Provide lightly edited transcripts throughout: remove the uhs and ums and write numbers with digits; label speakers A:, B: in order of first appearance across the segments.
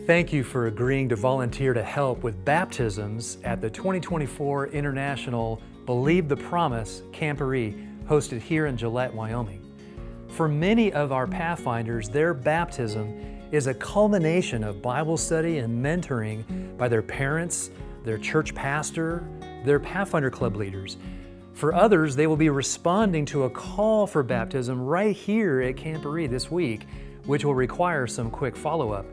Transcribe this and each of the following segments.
A: Thank you for agreeing to volunteer to help with baptisms at the 2024 International Believe the Promise Camporee, hosted here in Gillette, Wyoming. For many of our Pathfinders, their baptism is a culmination of Bible study and mentoring by their parents, their church pastor, their Pathfinder Club leaders. For others, they will be responding to a call for baptism right here at Camporee this week, which will require some quick follow-up.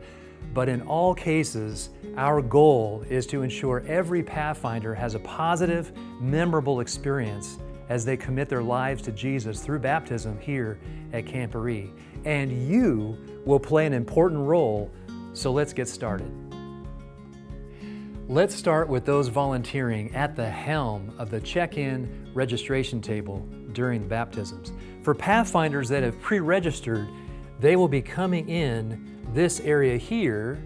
A: But in all cases, our goal is to ensure every Pathfinder has a positive, memorable experience as they commit their lives to Jesus through baptism here at Camporee. And you will play an important role, so let's get started. Let's start with those volunteering at the helm of the check-in registration table during the baptisms. For Pathfinders that have pre-registered, they will be coming in this area here,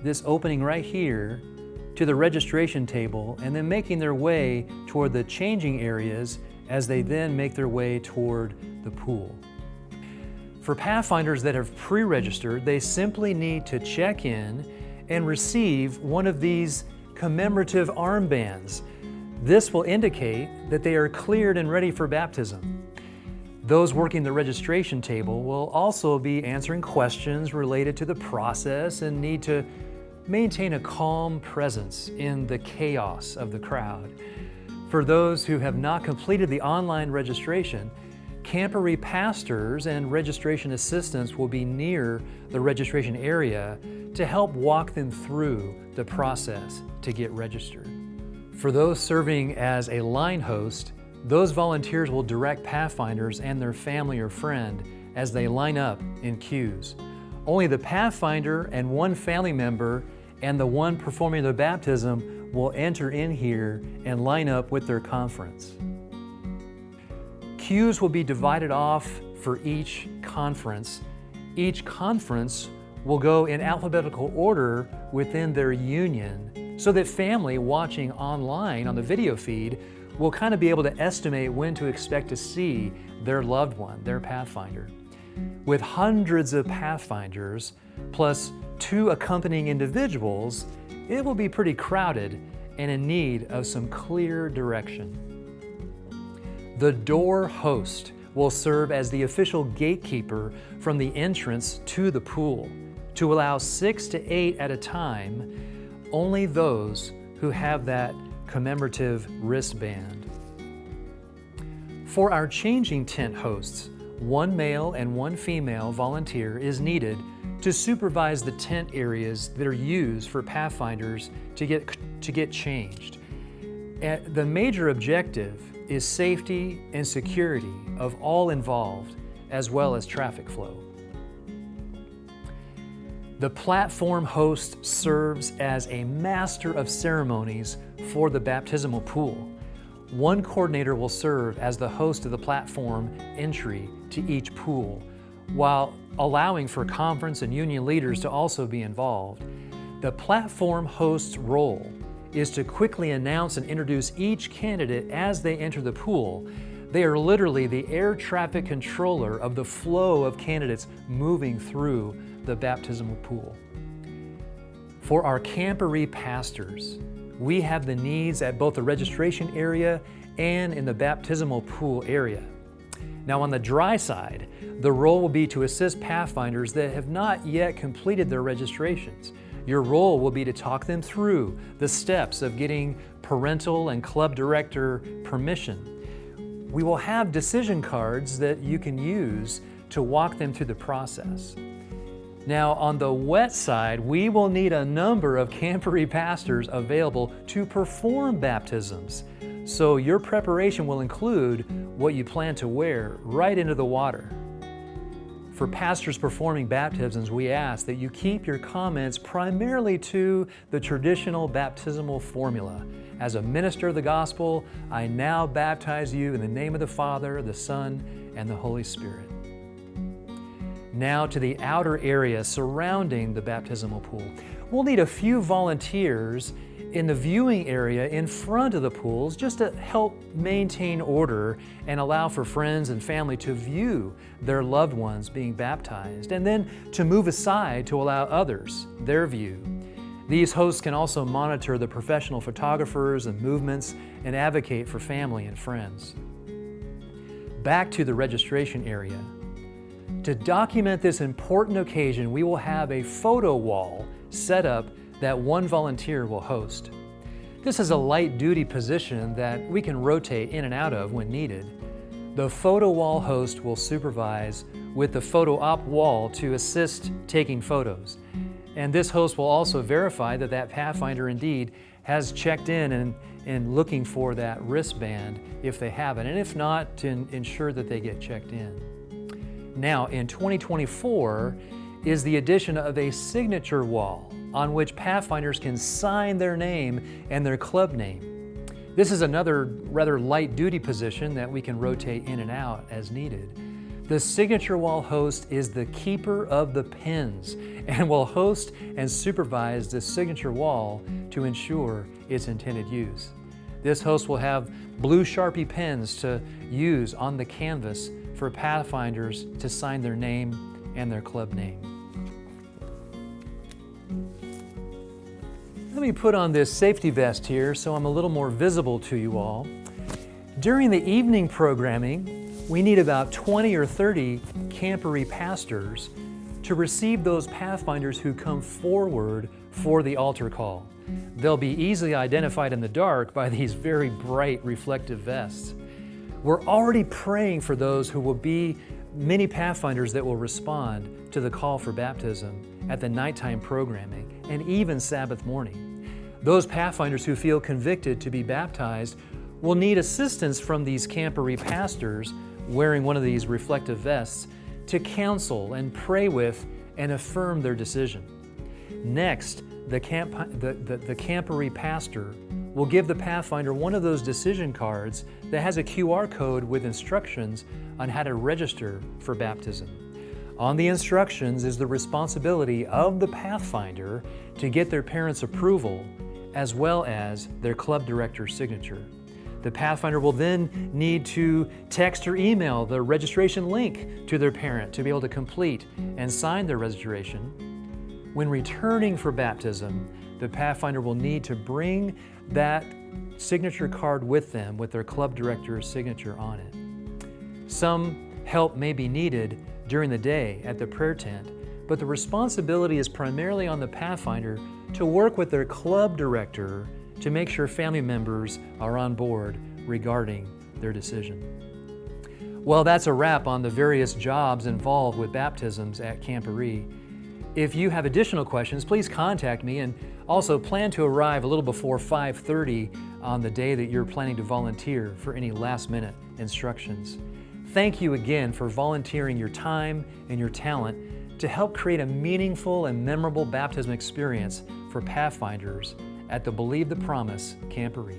A: this opening right here, to the registration table, and then making their way toward the changing areas as they then make their way toward the pool. For Pathfinders that have pre-registered, they simply need to check in and receive one of these commemorative armbands. This will indicate that they are cleared and ready for baptism. Those working the registration table will also be answering questions related to the process and need to maintain a calm presence in the chaos of the crowd. For those who have not completed the online registration, Camporee pastors and registration assistants will be near the registration area to help walk them through the process to get registered. For those serving as a line host, those volunteers will direct Pathfinders and their family or friend as they line up in queues. Only the Pathfinder and one family member and the one performing the baptism will enter in here and line up with their conference. Queues will be divided off for each conference. Each conference will go in alphabetical order within their union so that family watching online on the video feed will kind of be able to estimate when to expect to see their loved one, their Pathfinder. With hundreds of Pathfinders plus 2 accompanying individuals, it will be pretty crowded and in need of some clear direction. The door host will serve as the official gatekeeper from the entrance to the pool to allow 6 to 8 at a time, only those who have that commemorative wristband. For our changing tent hosts, 1 male and 1 female volunteer is needed to supervise the tent areas that are used for Pathfinders to get changed. And the major objective is safety and security of all involved, as well as traffic flow. The platform host serves as a master of ceremonies for the baptismal pool. 1 coordinator will serve as the host of the platform entry to each pool, while allowing for conference and union leaders to also be involved. The platform host's role is to quickly announce and introduce each candidate as they enter the pool. They are literally the air traffic controller of the flow of candidates moving through the baptismal pool. For our Camporee pastors, we have the needs at both the registration area and in the baptismal pool area. Now on the dry side, the role will be to assist Pathfinders that have not yet completed their registrations. Your role will be to talk them through the steps of getting parental and club director permission. We will have decision cards that you can use to walk them through the process. Now, on the wet side, we will need a number of Camporee pastors available to perform baptisms. So your preparation will include what you plan to wear right into the water. For pastors performing baptisms, we ask that you keep your comments primarily to the traditional baptismal formula. As a minister of the gospel, I now baptize you in the name of the Father, the Son, and the Holy Spirit. Now to the outer area surrounding the baptismal pool. We'll need a few volunteers in the viewing area in front of the pools just to help maintain order and allow for friends and family to view their loved ones being baptized, and then to move aside to allow others their view. These hosts can also monitor the professional photographers and movements and advocate for family and friends. Back to the registration area. To document this important occasion, we will have a photo wall set up that one volunteer will host. This is a light-duty position that we can rotate in and out of when needed. The photo wall host will supervise with the photo op wall to assist taking photos. And this host will also verify that that Pathfinder indeed has checked in and looking for that wristband if they haven't, and if not, to ensure that they get checked in. Now, in 2024 is the addition of a signature wall on which Pathfinders can sign their name and their club name. This is another rather light-duty position that we can rotate in and out as needed. The signature wall host is the keeper of the pins and will host and supervise the signature wall to ensure its intended use. This host will have blue Sharpie pens to use on the canvas for Pathfinders to sign their name and their club name. Let me put on this safety vest here so I'm a little more visible to you all. During the evening programming, we need about 20 or 30 Camporee pastors to receive those Pathfinders who come forward for the altar call. They'll be easily identified in the dark by these very bright reflective vests. We're already praying for those who will be many Pathfinders that will respond to the call for baptism at the nighttime programming and even Sabbath morning. Those Pathfinders who feel convicted to be baptized will need assistance from these Camporee pastors wearing one of these reflective vests to counsel and pray with and affirm their decision. Next, the Camporee pastor will give the Pathfinder one of those decision cards that has a QR code with instructions on how to register for baptism. On the instructions is the responsibility of the Pathfinder to get their parents' approval as well as their club director's signature. The Pathfinder will then need to text or email the registration link to their parent to be able to complete and sign their registration. When returning for baptism, the Pathfinder will need to bring that signature card with them with their club director's signature on it. Some help may be needed during the day at the prayer tent, but the responsibility is primarily on the Pathfinder to work with their club director to make sure family members are on board regarding their decision. Well, that's a wrap on the various jobs involved with baptisms at Camporee. If you have additional questions, please contact me, and also plan to arrive a little before 5:30 on the day that you're planning to volunteer for any last-minute instructions. Thank you again for volunteering your time and your talent to help create a meaningful and memorable baptism experience for Pathfinders at the Believe the Promise Camporee.